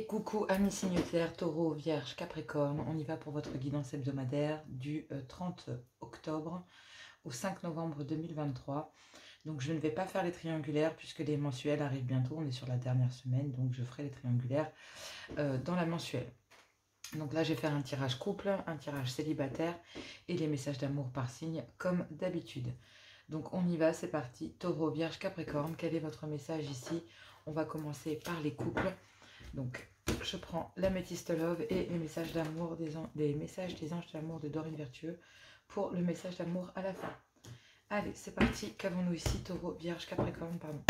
coucou amis signataires, taureau, vierge, capricorne, on y va pour votre guidance hebdomadaire du 30 octobre au 5 novembre 2023. Donc je ne vais pas faire les triangulaires puisque les mensuels arrivent bientôt, on est sur la dernière semaine, donc je ferai les triangulaires dans la mensuelle. Donc là je vais faire un tirage couple, un tirage célibataire et les messages d'amour par signe comme d'habitude. Donc on y va, c'est parti, taureau, vierge, capricorne, quel est votre message ici? On va commencer par les couples. Donc, je prends l'améthyste love et les messages d'amour des messages des anges d'amour de Dorine Vertueux pour le message d'amour à la fin. Allez, c'est parti. Qu'avons-nous ici, taureau, vierge, capricorne, pardon.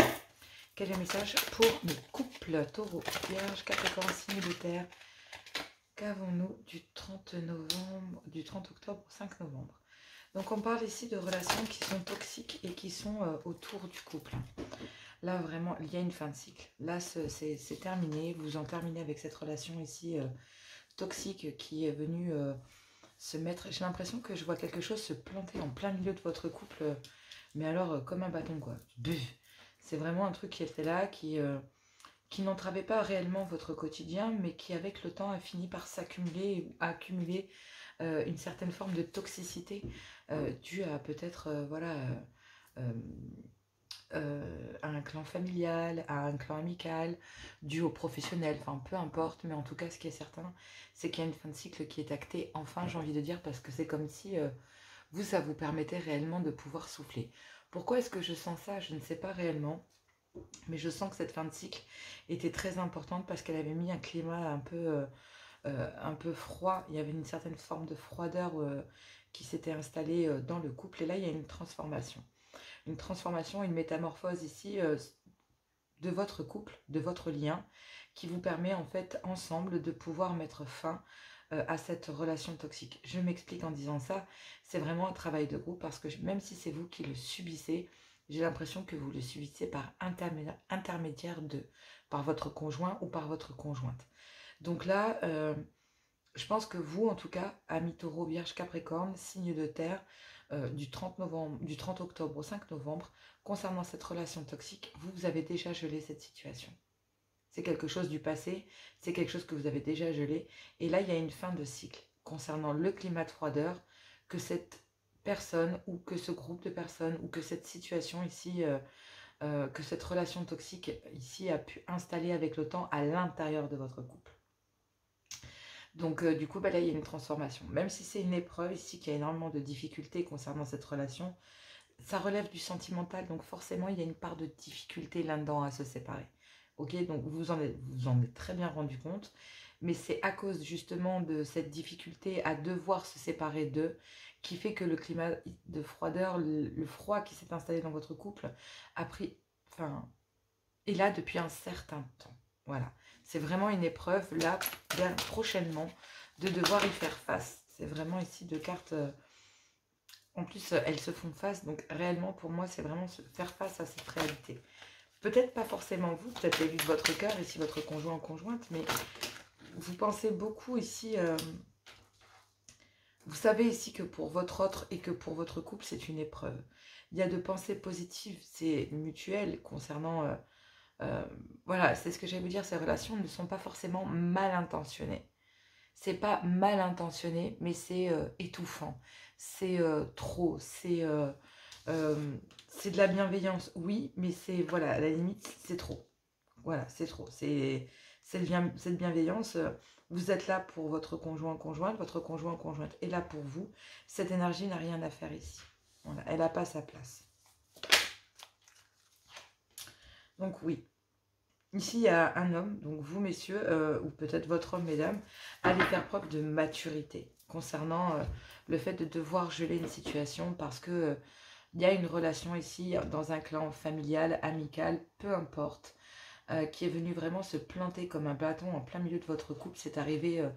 Quel est le message pour nos couples, taureau, vierge, capricorne, signe de terre? Qu'avons-nous du 30 octobre au 5 novembre? Donc, on parle ici de relations qui sont toxiques et qui sont autour du couple. Là, vraiment, il y a une fin de cycle. Là, c'est terminé. Vous en terminez avec cette relation ici toxique qui est venue se mettre... J'ai l'impression que je vois quelque chose se planter en plein milieu de votre couple. Mais alors, comme un bâton, quoi. C'est vraiment un truc qui était là, qui n'entravait pas réellement votre quotidien, mais qui, avec le temps, a fini par s'accumuler ou accumuler une certaine forme de toxicité due à peut-être, à un clan familial, à un clan amical, dû au professionnel, enfin peu importe, mais en tout cas ce qui est certain, c'est qu'il y a une fin de cycle qui est actée, enfin j'ai envie de dire, parce que c'est comme si vous, ça vous permettait réellement de pouvoir souffler. Pourquoi est-ce que je sens ça? Je ne sais pas réellement, mais je sens que cette fin de cycle était très importante parce qu'elle avait mis un climat un peu froid, il y avait une certaine forme de froideur qui s'était installée dans le couple, et là il y a une transformation. Une métamorphose ici de votre couple, de votre lien, qui vous permet en fait ensemble de pouvoir mettre fin à cette relation toxique. Je m'explique en disant ça, c'est vraiment un travail de groupe parce que même si c'est vous qui le subissez, j'ai l'impression que vous le subissez par intermédiaire par votre conjoint ou par votre conjointe. Donc là, je pense que vous, en tout cas, amis taureau, vierge, capricorne, signe de terre, du 30 octobre au 5 novembre, concernant cette relation toxique, vous avez déjà gelé cette situation. C'est quelque chose du passé, c'est quelque chose que vous avez déjà gelé. Et là, il y a une fin de cycle concernant le climat de froideur que cette personne ou que ce groupe de personnes ou que cette situation ici, que cette relation toxique ici a pu installer avec le temps à l'intérieur de votre couple. Donc du coup, là, il y a une transformation. Même si c'est une épreuve ici, qu'il y a énormément de difficultés concernant cette relation, ça relève du sentimental, donc forcément, il y a une part de difficulté là-dedans à se séparer. Ok, donc vous en êtes très bien rendu compte, mais c'est à cause justement de cette difficulté à devoir se séparer d'eux qui fait que le climat de froideur, le froid qui s'est installé dans votre couple a pris, enfin, est là depuis un certain temps. Voilà, c'est vraiment une épreuve là, prochainement, de devoir y faire face. C'est vraiment ici deux cartes, en plus elles se font face, donc réellement pour moi c'est vraiment se faire face à cette réalité. Peut-être pas forcément vous, peut-être l'élu de votre cœur, ici votre conjoint ou conjointe, mais vous pensez beaucoup ici, vous savez ici que pour votre autre et que pour votre couple c'est une épreuve. Il y a de pensées positives, c'est mutuel concernant... voilà, c'est ce que j'allais vous dire, ces relations ne sont pas forcément mal intentionnées. C'est pas mal intentionné, mais c'est étouffant. C'est trop, c'est de la bienveillance, oui, mais c'est, voilà, à la limite, c'est trop. Voilà, c'est trop. Cette bienveillance, vous êtes là pour votre conjointe, votre conjointe est là pour vous. Cette énergie n'a rien à faire ici. Voilà, elle n'a pas sa place. Donc oui. Ici, il y a un homme, donc vous, messieurs, ou peut-être votre homme, mesdames, allez faire preuve de maturité concernant le fait de devoir geler une situation parce que il y a une relation ici, dans un clan familial, amical, peu importe, qui est venu vraiment se planter comme un bâton en plein milieu de votre couple. C'est arrivé,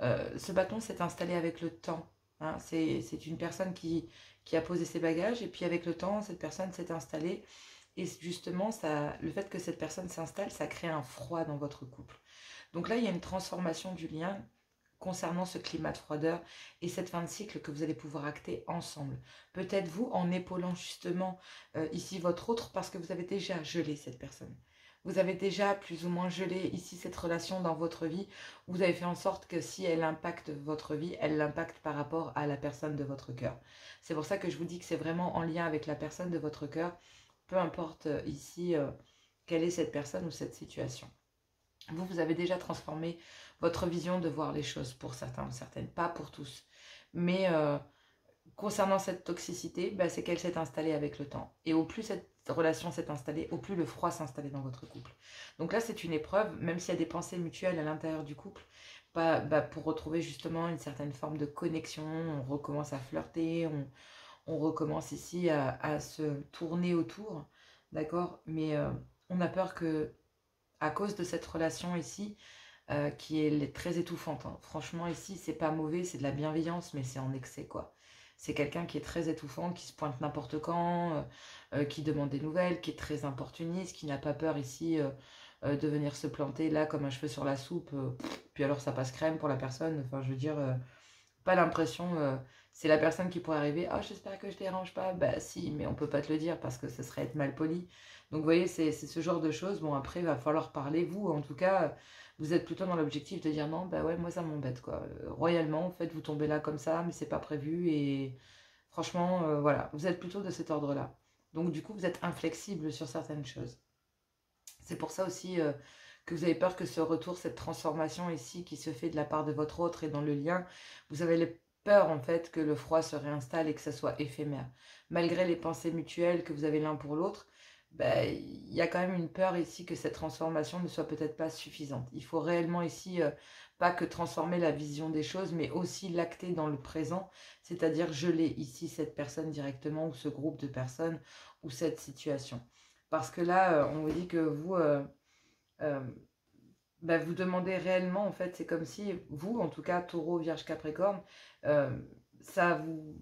ce bâton s'est installé avec le temps. Hein, c'est une personne qui a posé ses bagages et puis avec le temps, cette personne s'est installée. Et justement, le fait que cette personne s'installe, ça crée un froid dans votre couple. Donc là, il y a une transformation du lien concernant ce climat de froideur et cette fin de cycle que vous allez pouvoir acter ensemble. Peut-être vous, en épaulant justement ici votre autre, parce que vous avez déjà gelé cette personne. vous avez déjà plus ou moins gelé ici cette relation dans votre vie. Vous avez fait en sorte que si elle impacte votre vie, elle l'impacte par rapport à la personne de votre cœur. C'est pour ça que je vous dis que c'est vraiment en lien avec la personne de votre cœur, peu importe ici quelle est cette personne ou cette situation. Vous avez déjà transformé votre vision de voir les choses pour certains ou certaines, pas pour tous. Mais concernant cette toxicité, bah, c'est qu'elle s'est installée avec le temps. Et au plus cette relation s'est installée, au plus le froid s'installait dans votre couple. Donc là, c'est une épreuve, même s'il y a des pensées mutuelles à l'intérieur du couple, bah, pour retrouver justement une certaine forme de connexion, on recommence à flirter, on recommence ici à se tourner autour, d'accord. Mais on a peur que, à cause de cette relation ici, qui est très étouffante, hein. Franchement, ici, c'est pas mauvais, c'est de la bienveillance, mais c'est en excès, quoi. C'est quelqu'un qui est très étouffant, qui se pointe n'importe quand, qui demande des nouvelles, qui est très importuniste, qui n'a pas peur ici de venir se planter là comme un cheveu sur la soupe. Puis alors ça passe crème pour la personne. Enfin, je veux dire, pas l'impression, c'est la personne qui pourrait arriver. Oh, j'espère que je dérange pas. Bah si, mais on peut pas te le dire parce que ce serait être mal poli. Donc vous voyez, c'est ce genre de choses. Bon, après, il va falloir parler. Vous, en tout cas, vous êtes plutôt dans l'objectif de dire non, bah ouais, moi ça m'embête quoi. Royalement, en fait, vous tombez là comme ça, mais c'est pas prévu. Et franchement, voilà, vous êtes plutôt de cet ordre-là. Donc du coup, vous êtes inflexible sur certaines choses. C'est pour ça aussi que vous avez peur que ce retour, cette transformation ici qui se fait de la part de votre autre et dans le lien, vous avez peur en fait que le froid se réinstalle et que ça soit éphémère. Malgré les pensées mutuelles que vous avez l'un pour l'autre, ben, il y a quand même une peur ici que cette transformation ne soit peut-être pas suffisante. Il faut réellement ici, pas que transformer la vision des choses, mais aussi l'acter dans le présent, c'est-à-dire geler ici cette personne directement ou ce groupe de personnes ou cette situation. Parce que là, on vous dit que vous, euh, bah, vous demandez réellement, en fait, c'est comme si vous, en tout cas, Taureau, Vierge, Capricorne, euh, ça vous...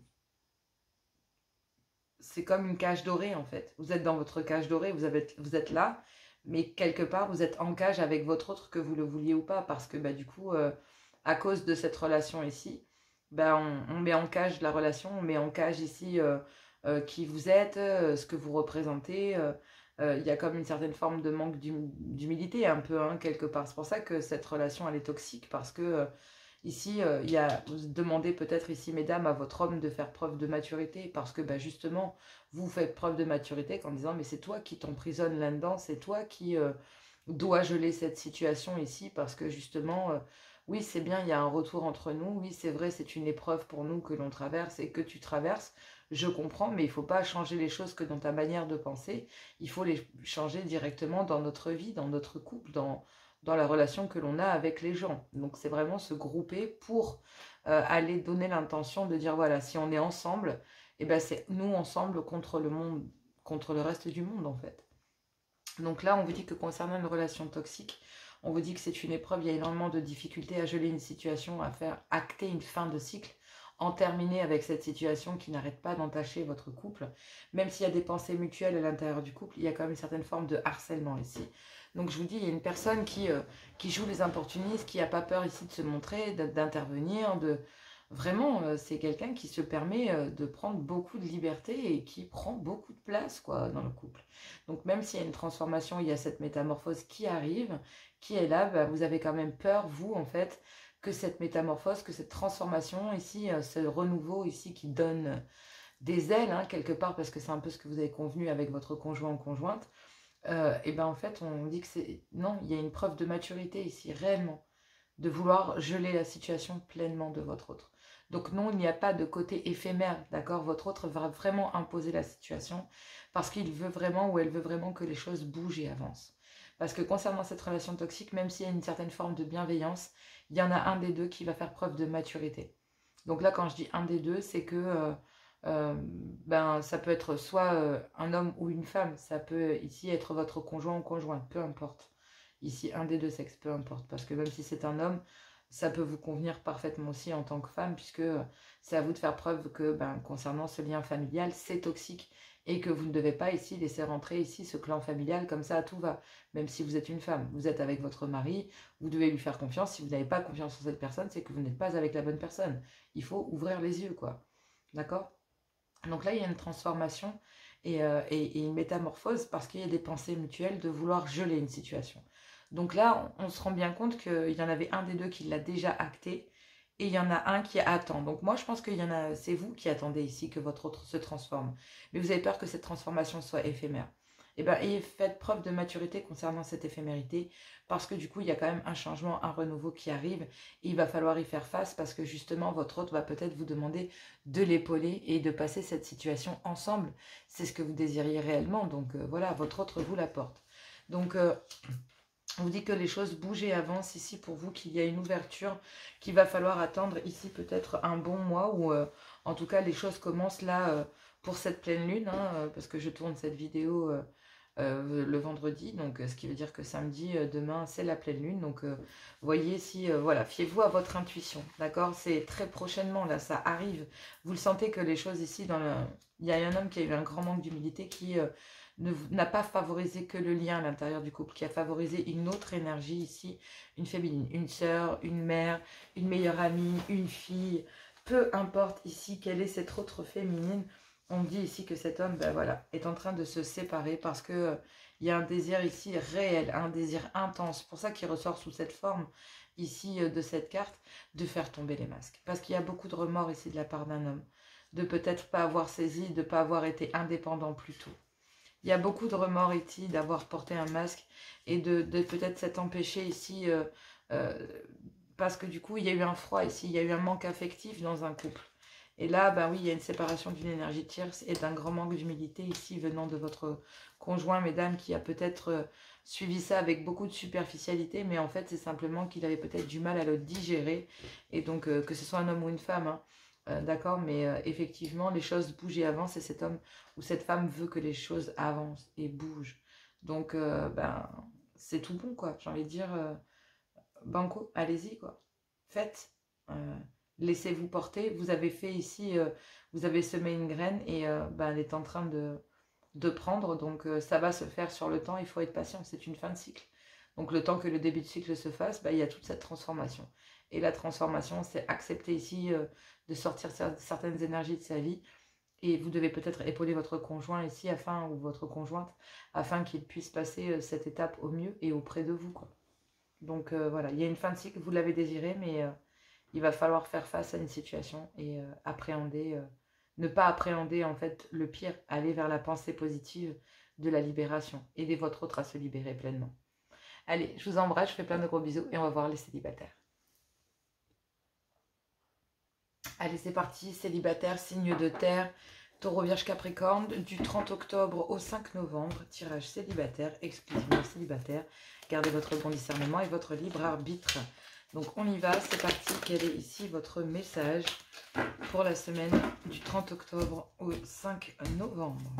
C'est comme une cage dorée, en fait. Vous êtes dans votre cage dorée, vous êtes là, mais quelque part, vous êtes en cage avec votre autre, que vous le vouliez ou pas, parce que bah, du coup, à cause de cette relation ici, bah, on met en cage la relation, on met en cage ici qui vous êtes, ce que vous représentez. Il y a comme une certaine forme de manque d'humilité, un peu, hein, quelque part. C'est pour ça que cette relation, elle est toxique, parce que ici, vous demandez peut-être ici, mesdames, à votre homme de faire preuve de maturité, parce que bah, justement, vous faites preuve de maturité en disant, mais c'est toi qui t'emprisonnes là-dedans, c'est toi qui dois geler cette situation ici, parce que justement, oui, c'est bien, il y a un retour entre nous, oui, c'est vrai, c'est une épreuve pour nous que l'on traverse et que tu traverses, je comprends, mais il ne faut pas changer les choses que dans ta manière de penser, il faut les changer directement dans notre vie, dans notre couple, dans la relation que l'on a avec les gens. Donc c'est vraiment se grouper pour aller donner l'intention de dire, voilà, si on est ensemble, et ben c'est nous ensemble contre le monde, contre le reste du monde en fait. Donc là, on vous dit que concernant une relation toxique, on vous dit que c'est une épreuve, il y a énormément de difficultés à geler une situation, à faire acter une fin de cycle, en terminer avec cette situation qui n'arrête pas d'entacher votre couple. Même s'il y a des pensées mutuelles à l'intérieur du couple, il y a quand même une certaine forme de harcèlement ici. Donc je vous dis, il y a une personne qui joue les opportunistes, qui n'a pas peur ici de se montrer, d'intervenir, de... Vraiment, c'est quelqu'un qui se permet de prendre beaucoup de liberté et qui prend beaucoup de place quoi, dans le couple. Donc même s'il y a une transformation, il y a cette métamorphose qui arrive, qui est là, bah, vous avez quand même peur, vous, en fait, que cette métamorphose, que cette transformation ici, ce renouveau ici qui donne des ailes, hein, quelque part, parce que c'est un peu ce que vous avez convenu avec votre conjoint ou conjointe, et ben en fait, on dit que c'est... Non, il y a une preuve de maturité ici, réellement, de vouloir geler la situation pleinement de votre autre. Donc non, il n'y a pas de côté éphémère, d'accord. Votre autre va vraiment imposer la situation parce qu'il veut vraiment ou elle veut vraiment que les choses bougent et avancent. Parce que concernant cette relation toxique, même s'il y a une certaine forme de bienveillance, il y en a un des deux qui va faire preuve de maturité. Donc là, quand je dis un des deux, c'est que ben, ça peut être soit un homme ou une femme. Ça peut ici être votre conjoint ou conjointe, peu importe. Ici, un des deux sexes, peu importe. Parce que même si c'est un homme, ça peut vous convenir parfaitement aussi en tant que femme, puisque c'est à vous de faire preuve que ben, concernant ce lien familial, c'est toxique et que vous ne devez pas ici laisser rentrer ici ce clan familial comme ça à tout va. Même si vous êtes une femme, vous êtes avec votre mari, vous devez lui faire confiance. Si vous n'avez pas confiance en cette personne, c'est que vous n'êtes pas avec la bonne personne. Il faut ouvrir les yeux, quoi. D'accord? Donc là, il y a une transformation et une métamorphose parce qu'il y a des pensées mutuelles de vouloir geler une situation. Donc là, on se rend bien compte qu'il y en avait un des deux qui l'a déjà acté et il y en a un qui attend. Donc moi, je pense qu'il y en a, c'est vous qui attendez ici que votre autre se transforme. Mais vous avez peur que cette transformation soit éphémère. Eh bien, et faites preuve de maturité concernant cette éphémérité parce que du coup, il y a quand même un changement, un renouveau qui arrive et il va falloir y faire face parce que justement, votre autre va peut-être vous demander de l'épauler et de passer cette situation ensemble. C'est ce que vous désiriez réellement. Donc voilà, votre autre vous l'apporte. Donc, on vous dit que les choses bougent et avancent ici pour vous, qu'il y a une ouverture, qu'il va falloir attendre ici peut-être un bon mois ou en tout cas les choses commencent là pour cette pleine lune, hein, parce que je tourne cette vidéo le vendredi, donc ce qui veut dire que samedi, demain, c'est la pleine lune. Donc voyez si, voilà, fiez-vous à votre intuition, d'accord? C'est très prochainement, là, ça arrive. Vous le sentez que les choses ici, il y a un homme qui a eu un grand manque d'humilité qui n'a pas favorisé que le lien à l'intérieur du couple, qui a favorisé une autre énergie ici, une féminine, une sœur, une mère, une meilleure amie, une fille, peu importe ici quelle est cette autre féminine. On dit ici que cet homme, ben voilà, est en train de se séparer parce que il y a un désir ici réel, un désir intense. C'est pour ça qu'il ressort sous cette forme ici de cette carte, de faire tomber les masques. Parce qu'il y a beaucoup de remords ici de la part d'un homme, de peut-être pas avoir saisi, de pas avoir été indépendant plus tôt. Il y a beaucoup de remords ici d'avoir porté un masque et de peut-être s'être empêché ici parce que du coup il y a eu un froid ici, il y a eu un manque affectif dans un couple. Et là, ben oui, il y a une séparation d'une énergie tierce et d'un grand manque d'humilité ici venant de votre conjoint, mesdames, qui a peut-être suivi ça avec beaucoup de superficialité, mais en fait c'est simplement qu'il avait peut-être du mal à le digérer. Et donc que ce soit un homme ou une femme, hein, d'accord, mais effectivement les choses bougent et avancent et cet homme ou cette femme veut que les choses avancent et bougent. Donc ben c'est tout bon quoi, j'ai envie de dire banco, allez-y quoi, faites. Laissez-vous porter. Vous avez fait ici, vous avez semé une graine et ben, elle est en train de prendre. Donc ça va se faire sur le temps. Il faut être patient. C'est une fin de cycle. Donc le temps que le début de cycle se fasse, ben, il y a toute cette transformation. Et la transformation, c'est accepter ici de sortir certaines énergies de sa vie. Et vous devez peut-être épauler votre conjoint ici ou votre conjointe afin qu'il puisse passer cette étape au mieux et auprès de vous, quoi. Donc voilà, il y a une fin de cycle, vous l'avez désiré, mais il va falloir faire face à une situation et appréhender, ne pas appréhender en fait le pire, aller vers la pensée positive de la libération. Aidez votre autre à se libérer pleinement. Allez, je vous embrasse, je fais plein de gros bisous et on va voir les célibataires. Allez, c'est parti, célibataire, signe de terre, Taureau, Vierge, Capricorne, du 30 octobre au 5 novembre, tirage célibataire, exclusivement célibataire. Gardez votre bon discernement et votre libre arbitre. Donc on y va, c'est parti. Quel est ici votre message pour la semaine du 30 octobre au 5 novembre?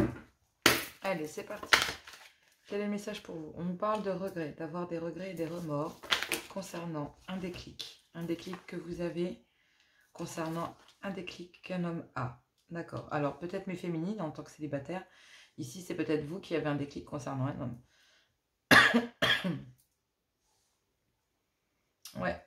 Allez, c'est parti. Quel est le message pour vous? On nous parle de regrets, d'avoir des regrets et des remords concernant un déclic que vous avez, concernant un déclic qu'un homme a. D'accord. Alors peut-être mes féminines en tant que célibataire. Ici, c'est peut-être vous qui avez un déclic concernant un homme. Ouais.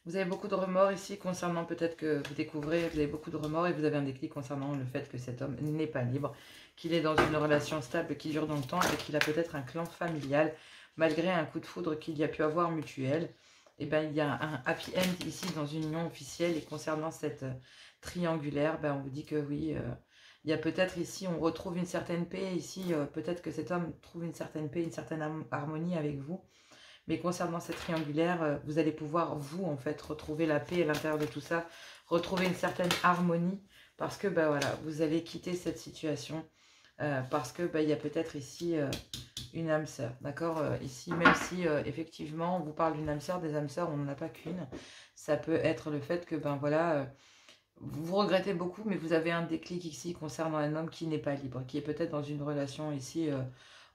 Vous avez beaucoup de remords ici concernant peut-être que vous découvrez, vous avez beaucoup de remords et vous avez un déclic concernant le fait que cet homme n'est pas libre, qu'il est dans une relation stable qui dure dans le temps et qu'il a peut-être un clan familial, malgré un coup de foudre qu'il y a pu avoir mutuel. Et ben il y a un happy end ici dans une union officielle et concernant cette triangulaire, ben, on vous dit que oui, il y a peut-être ici, on retrouve une certaine paix ici, peut-être que cet homme trouve une certaine paix, une certaine harmonie avec vous. Mais concernant cette triangulaire, vous allez pouvoir, vous, en fait, retrouver la paix à l'intérieur de tout ça, retrouver une certaine harmonie, parce que, bah voilà, vous allez quitter cette situation, parce que, bah, il y a peut-être ici une âme sœur, d'accord? Ici, même si, effectivement, on vous parle d'une âme sœur, des âmes sœurs, on n'en a pas qu'une. Ça peut être le fait que, ben voilà, vous regrettez beaucoup, mais vous avez un déclic ici concernant un homme qui n'est pas libre, qui est peut-être dans une relation ici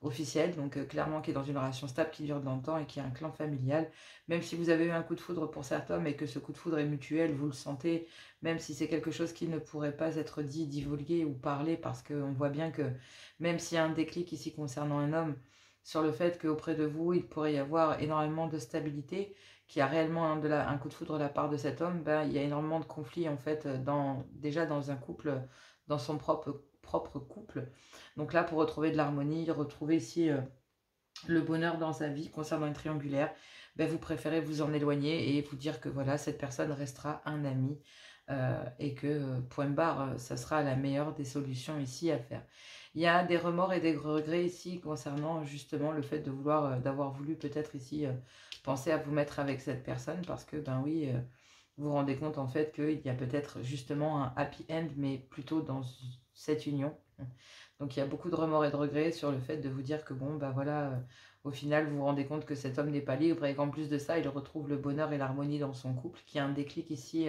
officielle, donc clairement qui est dans une relation stable, qui dure dans le temps et qui a un clan familial. Même si vous avez eu un coup de foudre pour cet homme et que ce coup de foudre est mutuel, vous le sentez, même si c'est quelque chose qui ne pourrait pas être dit, divulgué ou parlé, parce qu'on voit bien que même s'il y a un déclic ici concernant un homme, sur le fait qu'auprès de vous, il pourrait y avoir énormément de stabilité, qu'il y a réellement un coup de foudre de la part de cet homme, ben, il y a énormément de conflits en fait, déjà dans un couple dans son propre couple. Donc là, pour retrouver de l'harmonie, retrouver ici le bonheur dans sa vie concernant une triangulaire, ben, vous préférez vous en éloigner et vous dire que voilà, cette personne restera un ami et que point barre, ça sera la meilleure des solutions ici à faire. Il y a des remords et des regrets ici concernant justement le fait de vouloir, d'avoir voulu peut-être ici penser à vous mettre avec cette personne parce que ben oui, vous vous rendez compte en fait qu'il y a peut-être justement un happy end mais plutôt dans cette union. Donc il y a beaucoup de remords et de regrets sur le fait de vous dire que bon, bah voilà, au final vous vous rendez compte que cet homme n'est pas libre et qu'en plus de ça, il retrouve le bonheur et l'harmonie dans son couple, qu'il y a un déclic ici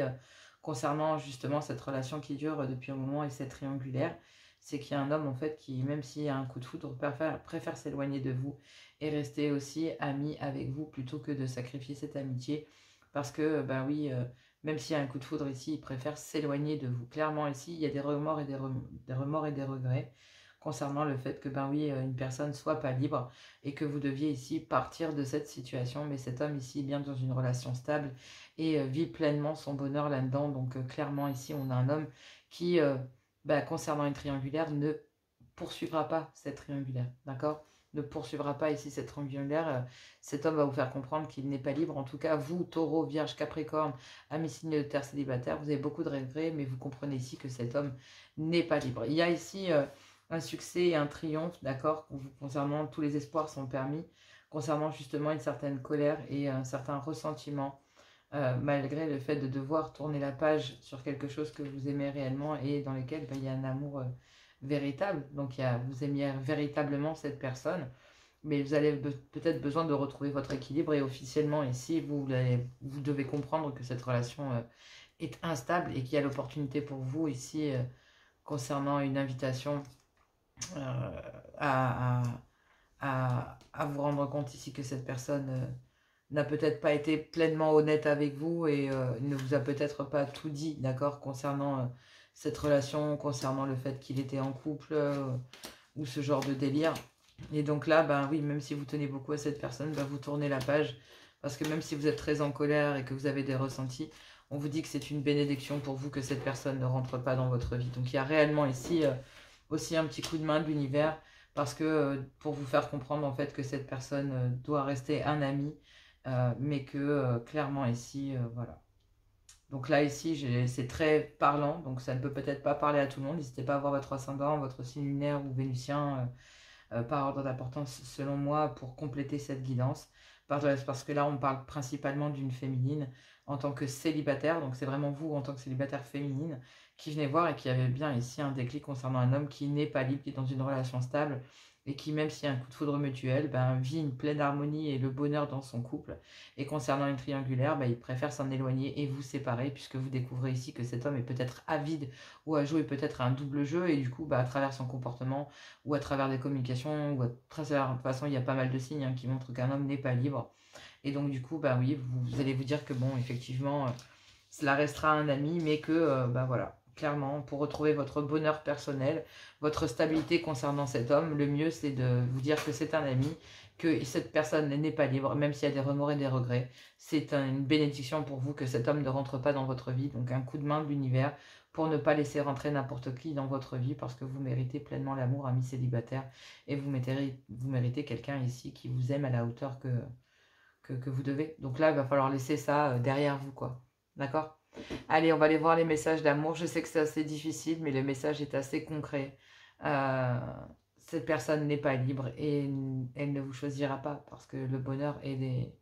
concernant justement cette relation qui dure depuis un moment et cette triangulaire. C'est qu'il y a un homme en fait qui, même s'il y a un coup de foudre, préfère s'éloigner de vous et rester aussi ami avec vous plutôt que de sacrifier cette amitié. Parce que, ben oui, même s'il y a un coup de foudre ici, il préfère s'éloigner de vous. Clairement ici, il y a des remords et des remords et des regrets concernant le fait que, ben oui, une personne soit pas libre et que vous deviez ici partir de cette situation. Mais cet homme ici est bien dans une relation stable et vit pleinement son bonheur là-dedans. Donc clairement ici, on a un homme qui, ben, concernant une triangulaire, ne poursuivra pas cette triangulaire, d'accord? Ne poursuivra pas ici cette triangulaire. Cet homme va vous faire comprendre qu'il n'est pas libre. En tout cas, vous, Taureau, Vierge, Capricorne, amis signe de terre célibataire, vous avez beaucoup de regrets, mais vous comprenez ici que cet homme n'est pas libre. Il y a ici un succès et un triomphe, d'accord? Concernant tous les espoirs sont permis, concernant justement une certaine colère et un certain ressentiment, malgré le fait de devoir tourner la page sur quelque chose que vous aimez réellement et dans lequel ben, il y a un amour véritable. Donc vous aimiez véritablement cette personne, mais vous avez peut-être besoin de retrouver votre équilibre et officiellement ici, vous devez comprendre que cette relation est instable et qu'il y a l'opportunité pour vous ici concernant une invitation euh, à, à vous rendre compte ici que cette personne n'a peut-être pas été pleinement honnête avec vous et ne vous a peut-être pas tout dit, d'accord, concernant cette relation, concernant le fait qu'il était en couple ou ce genre de délire. Et donc là, ben oui, même si vous tenez beaucoup à cette personne, ben vous tournez la page parce que même si vous êtes très en colère et que vous avez des ressentis, on vous dit que c'est une bénédiction pour vous que cette personne ne rentre pas dans votre vie. Donc il y a réellement ici aussi un petit coup de main de l'univers parce que pour vous faire comprendre en fait que cette personne doit rester un ami, mais que clairement ici, voilà. Donc là ici, c'est très parlant, donc ça ne peut peut-être pas parler à tout le monde. N'hésitez pas à voir votre ascendant, votre signe lunaire ou vénusien par ordre d'importance selon moi pour compléter cette guidance. Parce que là, on parle principalement d'une féminine en tant que célibataire. Donc c'est vraiment vous en tant que célibataire féminine qui venez voir et qui avait bien ici un déclic concernant un homme qui n'est pas libre, qui est dans une relation stable et qui, même s'il y a un coup de foudre mutuel, ben, vit une pleine harmonie et le bonheur dans son couple. Et concernant une triangulaire, ben, il préfère s'en éloigner et vous séparer puisque vous découvrez ici que cet homme est peut-être avide ou a joué peut-être à un double jeu et du coup, ben, à travers son comportement, ou à travers des communications, ou à travers... De toute façon, il y a pas mal de signes qui montrent qu'un homme n'est pas libre. Et donc, du coup, bah oui, vous allez vous dire que, bon, effectivement, cela restera un ami, mais que, bah voilà, clairement, pour retrouver votre bonheur personnel, votre stabilité concernant cet homme, le mieux, c'est de vous dire que c'est un ami, que cette personne n'est pas libre, même s'il y a des remords et des regrets. C'est une bénédiction pour vous que cet homme ne rentre pas dans votre vie, donc un coup de main de l'univers pour ne pas laisser rentrer n'importe qui dans votre vie parce que vous méritez pleinement l'amour, ami célibataire, et vous méritez quelqu'un ici qui vous aime à la hauteur que vous devez. Donc là, il va falloir laisser ça derrière vous, quoi. D'accord? Allez, on va aller voir les messages d'amour. Je sais que c'est assez difficile, mais le message est assez concret. Euh, cette personne n'est pas libre et elle ne vous choisira pas parce que le bonheur est des...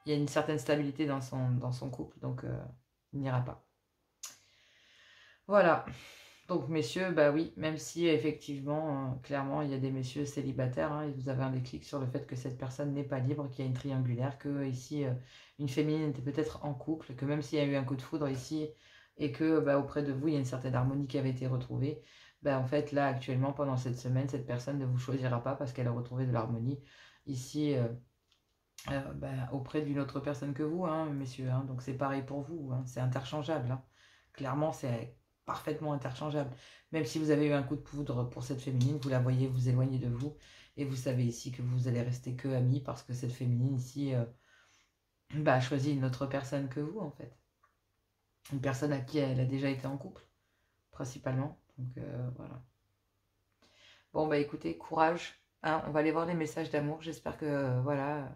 Il y a une certaine stabilité dans son couple, donc il n'ira pas. Voilà. Donc, messieurs, bah oui, même si effectivement, clairement, il y a des messieurs célibataires, hein, et vous avez un déclic sur le fait que cette personne n'est pas libre, qu'il y a une triangulaire, que ici, une féminine était peut-être en couple, que même s'il y a eu un coup de foudre ici, et que bah, auprès de vous, il y a une certaine harmonie qui avait été retrouvée, bah, en fait, là, actuellement, pendant cette semaine, cette personne ne vous choisira pas parce qu'elle a retrouvé de l'harmonie ici, bah, auprès d'une autre personne que vous, hein, messieurs. Hein, donc, c'est pareil pour vous, hein, c'est interchangeable. Hein. Clairement, c'est parfaitement interchangeable. Même si vous avez eu un coup de poudre pour cette féminine, vous la voyez vous éloigner de vous. Et vous savez ici que vous allez rester que amis parce que cette féminine ici bah, a choisi une autre personne que vous, en fait. Une personne à qui elle a déjà été en couple, principalement. Donc voilà. Bon, bah écoutez, courage. Hein, on va aller voir les messages d'amour. J'espère que voilà,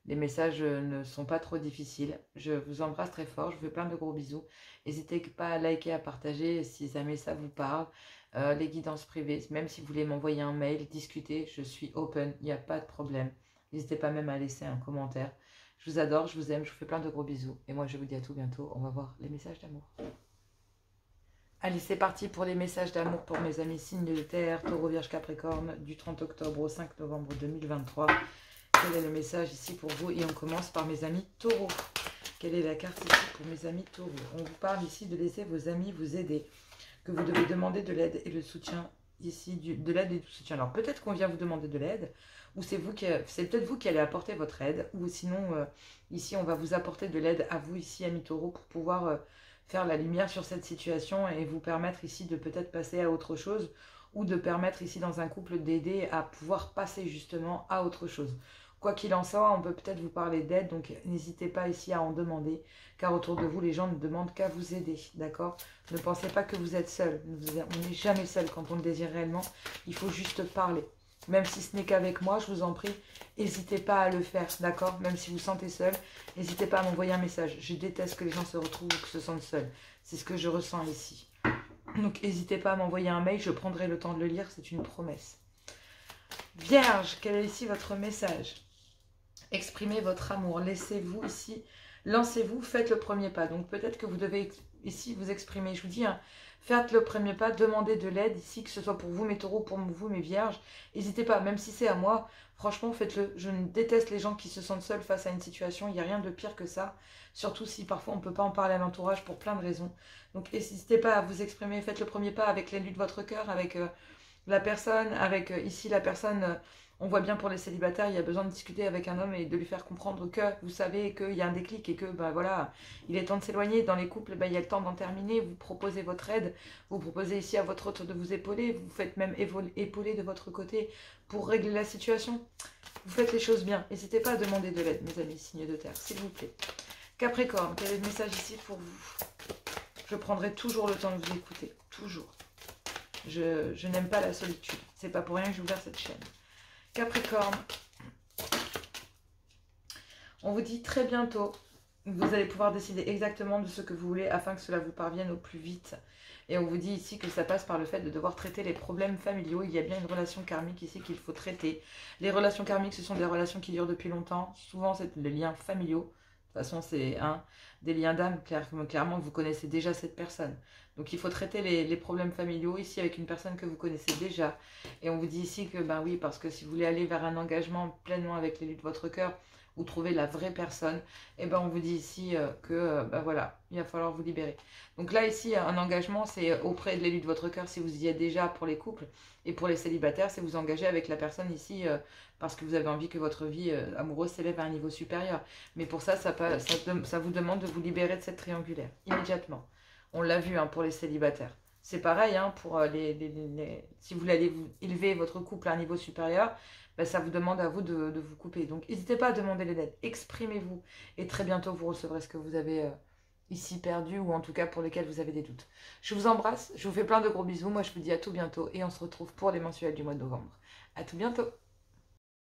les messages ne sont pas trop difficiles. Je vous embrasse très fort. Je vous fais plein de gros bisous. N'hésitez pas à liker, à partager si jamais ça vous parle. Les guidances privées, même si vous voulez m'envoyer un mail, discuter, je suis open. Il n'y a pas de problème. N'hésitez pas même à laisser un commentaire. Je vous adore, je vous aime, je vous fais plein de gros bisous. Et moi, je vous dis à tout bientôt. On va voir les messages d'amour. Allez, c'est parti pour les messages d'amour pour mes amis signes de terre, taureau, vierge, capricorne, du 30 octobre au 5 novembre 2023. Quel est le message ici pour vous? Et on commence par mes amis taureaux. Quelle est la carte ici pour mes amis taureaux? On vous parle ici de laisser vos amis vous aider, que vous devez demander de l'aide et le soutien ici, de l'aide et du soutien. Alors peut-être qu'on vient vous demander de l'aide, ou c'est peut-être vous qui allez apporter votre aide, ou sinon ici on va vous apporter de l'aide à vous ici, amis taureaux, pour pouvoir faire la lumière sur cette situation et vous permettre ici de peut-être passer à autre chose, ou de permettre ici dans un couple d'aider à pouvoir passer justement à autre chose. Quoi qu'il en soit, on peut peut-être vous parler d'aide, donc n'hésitez pas ici à en demander, car autour de vous, les gens ne demandent qu'à vous aider, d'accord? Ne pensez pas que vous êtes seul, on n'est jamais seul quand on le désire réellement, il faut juste parler. Même si ce n'est qu'avec moi, je vous en prie, n'hésitez pas à le faire, d'accord? Même si vous sentez seul, n'hésitez pas à m'envoyer un message. Je déteste que les gens se retrouvent ou que se sentent seuls. C'est ce que je ressens ici. Donc n'hésitez pas à m'envoyer un mail, je prendrai le temps de le lire, c'est une promesse. Vierge, quel est ici votre message? Exprimez votre amour, laissez-vous ici, lancez-vous, faites le premier pas. Donc peut-être que vous devez ici vous exprimer, je vous dis, hein, faites le premier pas, demandez de l'aide ici, que ce soit pour vous mes taureaux, pour vous mes vierges. N'hésitez pas, même si c'est à moi, franchement faites-le. Je déteste les gens qui se sentent seuls face à une situation, il n'y a rien de pire que ça. Surtout si parfois on ne peut pas en parler à l'entourage pour plein de raisons. Donc n'hésitez pas à vous exprimer, faites le premier pas avec l'élu de votre cœur, avec la personne, avec ici la personne... on voit bien pour les célibataires, il y a besoin de discuter avec un homme et de lui faire comprendre que vous savez qu'il y a un déclic et que ben voilà, il est temps de s'éloigner. Dans les couples, ben, il y a le temps d'en terminer. Vous proposez votre aide, vous proposez ici à votre autre de vous épauler, vous faites même épauler de votre côté pour régler la situation. Vous faites les choses bien. N'hésitez pas à demander de l'aide, mes amis, signes de terre, s'il vous plaît. Capricorne, quel est le message ici pour vous? Je prendrai toujours le temps de vous écouter, toujours. Je n'aime pas la solitude. C'est pas pour rien que j'ai ouvert cette chaîne. Capricorne, on vous dit très bientôt, vous allez pouvoir décider exactement de ce que vous voulez afin que cela vous parvienne au plus vite. Et on vous dit ici que ça passe par le fait de devoir traiter les problèmes familiaux. Il y a bien une relation karmique ici qu'il faut traiter. Les relations karmiques, ce sont des relations qui durent depuis longtemps. Souvent, c'est les liens familiaux. De toute façon, c'est des liens d'âme. Clairement, vous connaissez déjà cette personne. Donc, il faut traiter les problèmes familiaux ici avec une personne que vous connaissez déjà. Et on vous dit ici que, ben oui, parce que si vous voulez aller vers un engagement pleinement avec l'élu de votre cœur, ou trouver la vraie personne, et ben on vous dit ici que ben voilà, il va falloir vous libérer. Donc là ici un engagement c'est auprès de l'élu de votre cœur si vous y êtes déjà pour les couples, et pour les célibataires c'est vous engager avec la personne ici parce que vous avez envie que votre vie amoureuse s'élève à un niveau supérieur. Mais pour ça ça vous demande de vous libérer de cette triangulaire immédiatement. On l'a vu hein, pour les célibataires. C'est pareil hein, pour si vous voulez aller vous élever votre couple à un niveau supérieur, ben, ça vous demande à vous de vous couper. Donc n'hésitez pas à demander l'aide, exprimez-vous. Et très bientôt vous recevrez ce que vous avez ici perdu ou en tout cas pour lesquels vous avez des doutes. Je vous embrasse, je vous fais plein de gros bisous. Moi je vous dis à tout bientôt et on se retrouve pour les mensuels du mois de novembre. À tout bientôt.